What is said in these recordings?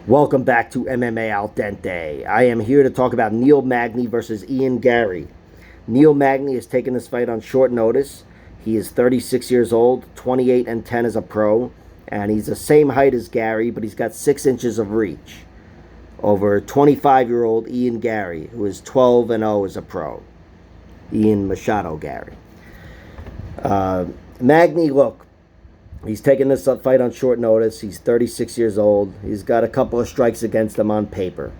Welcome back to MMA Al Dente. I am here to talk about Neil Magny versus Ian Garry. Neil Magny has taken this fight on short notice. He is 36 years old, 28-10 as a pro, and he's the same height as Garry, but he's got 6 inches of reach over 25-year-old Ian Garry, who is 12-0 as a pro. Ian Machado Garry. Magny, look, he's taking this fight on short notice. He's 36 years old. He's got a couple of strikes against him on paper.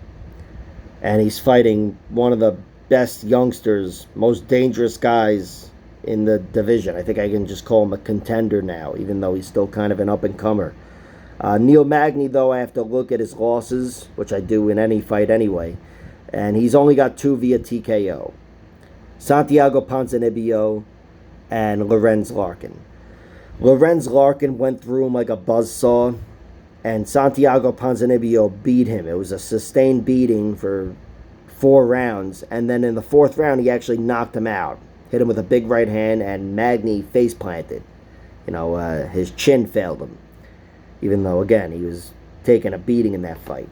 And he's fighting one of the best youngsters, most dangerous guys in the division. I think I can just call him a contender now, even though he's still kind of an up-and-comer. Neil Magny, though, I have to look at his losses, which I do in any fight anyway. And he's only got 2 via TKO. Santiago Ponzinibbio and Lorenz Larkin. Lorenz Larkin went through him like a buzzsaw, and Santiago Ponzinibbio beat him. It was a sustained beating for 4 rounds, and then in the 4th round, he actually knocked him out. Hit him with a big right hand, and Magny face planted. His chin failed him, even though, again, he was taking a beating in that fight.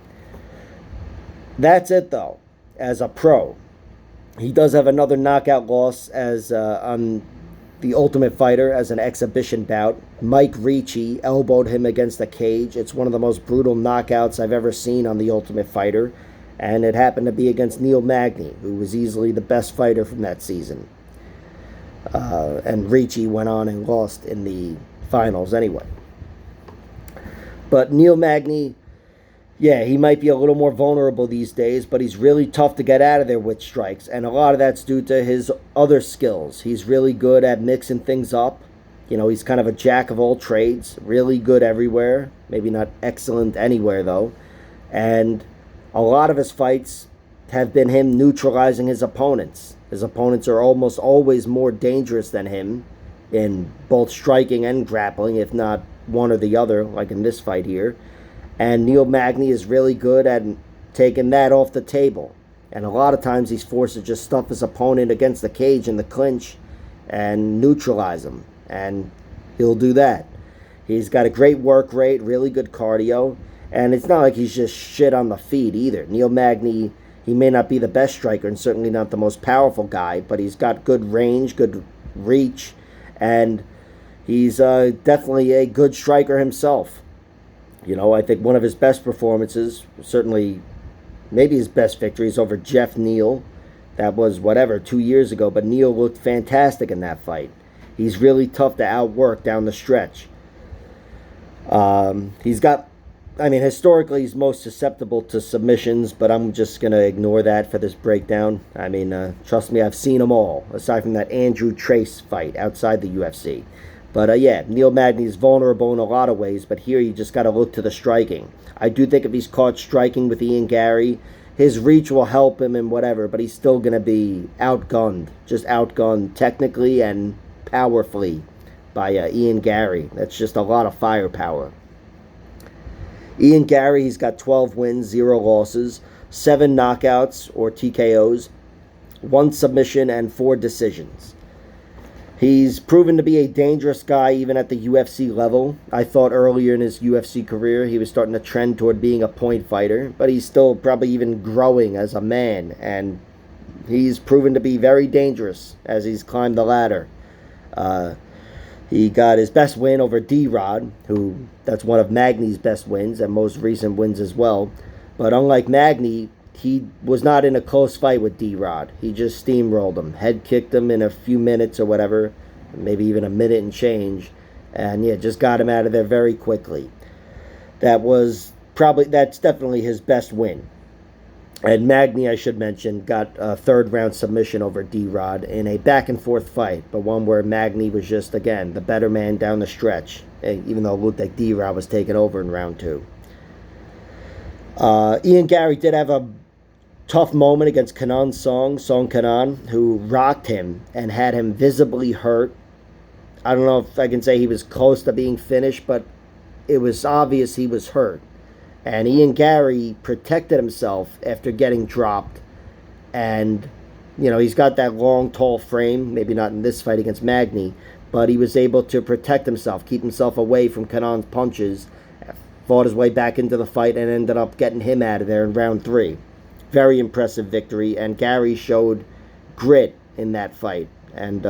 That's it, though. As a pro, he does have another knockout loss as on The Ultimate Fighter as an exhibition bout. Mike Ricci elbowed him against the cage. It's one of the most brutal knockouts I've ever seen on The Ultimate Fighter, and it happened to be against Neil Magny, who was easily the best fighter from that season. And Ricci went on and lost in the finals anyway. But Neil Magny, yeah, he might be a little more vulnerable these days, but he's really tough to get out of there with strikes. And a lot of that's due to his other skills. He's really good at mixing things up. He's kind of a jack of all trades, really good everywhere. Maybe not excellent anywhere, though. And a lot of his fights have been him neutralizing his opponents. His opponents are almost always more dangerous than him in both striking and grappling, if not one or the other, like in this fight here. And Neil Magny is really good at taking that off the table. And a lot of times he's forced to just stuff his opponent against the cage in the clinch and neutralize him. And he'll do that. He's got a great work rate, really good cardio. And it's not like he's just shit on the feet either. Neil Magny, he may not be the best striker and certainly not the most powerful guy, but he's got good range, good reach, and he's definitely a good striker himself. I think one of his best performances, certainly maybe his best victory, is over Jeff Neal. That was, 2 years ago, but Neal looked fantastic in that fight. He's really tough to outwork down the stretch. Historically, he's most susceptible to submissions, but I'm just going to ignore that for this breakdown. Trust me, I've seen them all, aside from that Andrew Trace fight outside the UFC. But Neil Magny is vulnerable in a lot of ways, but here you just got to look to the striking. I do think if he's caught striking with Ian Garry, his reach will help him and whatever, but he's still going to be outgunned technically and powerfully by Ian Garry. That's just a lot of firepower. Ian Garry, he's got 12 wins, 0 losses, 7 knockouts or TKOs, 1 submission, and 4 decisions. He's proven to be a dangerous guy even at the UFC level. I thought earlier in his UFC career he was starting to trend toward being a point fighter, but he's still probably even growing as a man, and he's proven to be very dangerous as he's climbed the ladder. He got his best win over D-Rod, that's one of Magny's best wins and most recent wins as well. But unlike Magny, he was not in a close fight with D-Rod. He just steamrolled him, head kicked him in a few minutes or whatever, maybe even a minute and change, and just got him out of there very quickly. That's definitely his best win. And Magny, I should mention, got a 3rd round submission over D-Rod in a back-and-forth fight, but one where Magny was just, again, the better man down the stretch, even though it looked like D-Rod was taking over in round 2. Ian Garry did have a tough moment against Song Kenan, who rocked him and had him visibly hurt. I don't know if I can say he was close to being finished, but it was obvious he was hurt. And Ian Garry protected himself after getting dropped. And, he's got that long, tall frame, maybe not in this fight against Magny, but he was able to protect himself, keep himself away from Kenan's punches, fought his way back into the fight and ended up getting him out of there in round 3. Very impressive victory, and Garry showed grit in that fight, and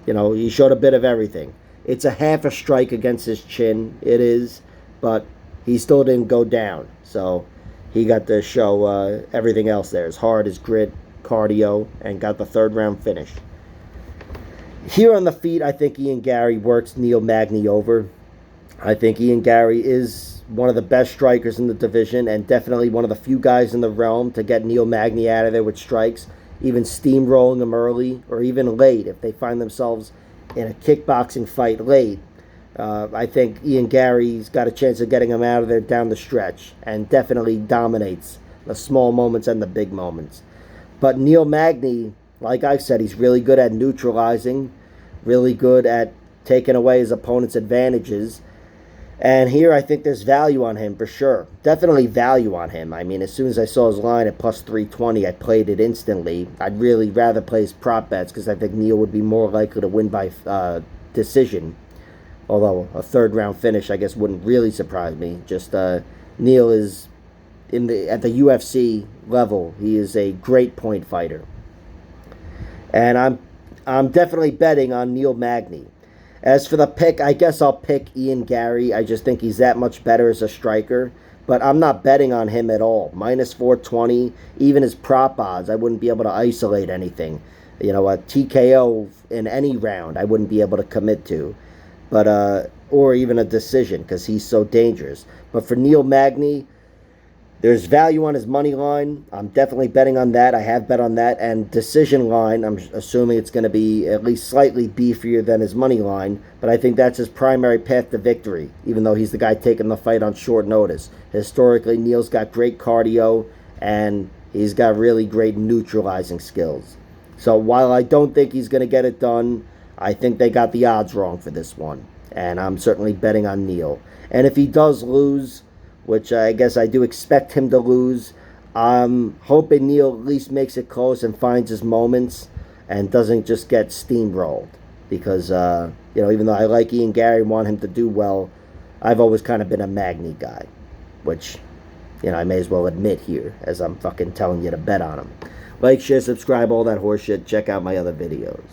he showed a bit of everything. It's a half a strike against his chin, it is, but he still didn't go down, so he got to show everything else there, his heart, his grit, cardio, and got the 3rd round finish. Here on the feet, I think Ian Garry works Neil Magny over. I think Ian Garry is one of the best strikers in the division, and definitely one of the few guys in the realm to get Neil Magny out of there with strikes, even steamrolling him early or even late if they find themselves in a kickboxing fight late. I think Ian Garry's got a chance of getting him out of there down the stretch, and definitely dominates the small moments and the big moments. But Neil Magny, like I said, he's really good at neutralizing, really good at taking away his opponent's advantages. And here I think there's value on him for sure. Definitely value on him. I mean, as soon as I saw his line at plus 320, I played it instantly. I'd really rather play his prop bets because I think Neil would be more likely to win by decision. Although a 3rd round finish, I guess, wouldn't really surprise me. Just Neil is at the UFC level. He is a great point fighter, and I'm definitely betting on Neil Magny. As for the pick, I guess I'll pick Ian Garry. I just think he's that much better as a striker. But I'm not betting on him at all. Minus 420, even his prop odds, I wouldn't be able to isolate anything. A TKO in any round, I wouldn't be able to commit to. But or even a decision, because he's so dangerous. But for Neil Magny, there's value on his money line. I'm definitely betting on that. I have bet on that. And decision line, I'm assuming it's going to be at least slightly beefier than his money line. But I think that's his primary path to victory, even though he's the guy taking the fight on short notice. Historically, Neil's got great cardio, and he's got really great neutralizing skills. So while I don't think he's going to get it done, I think they got the odds wrong for this one. And I'm certainly betting on Neil. And if he does lose, which I guess I do expect him to lose, I'm hoping Neil at least makes it close and finds his moments and doesn't just get steamrolled. Because, even though I like Ian Garry and want him to do well, I've always kind of been a Magny guy. Which, I may as well admit here, as I'm fucking telling you to bet on him. Like, share, subscribe, all that horseshit. Check out my other videos.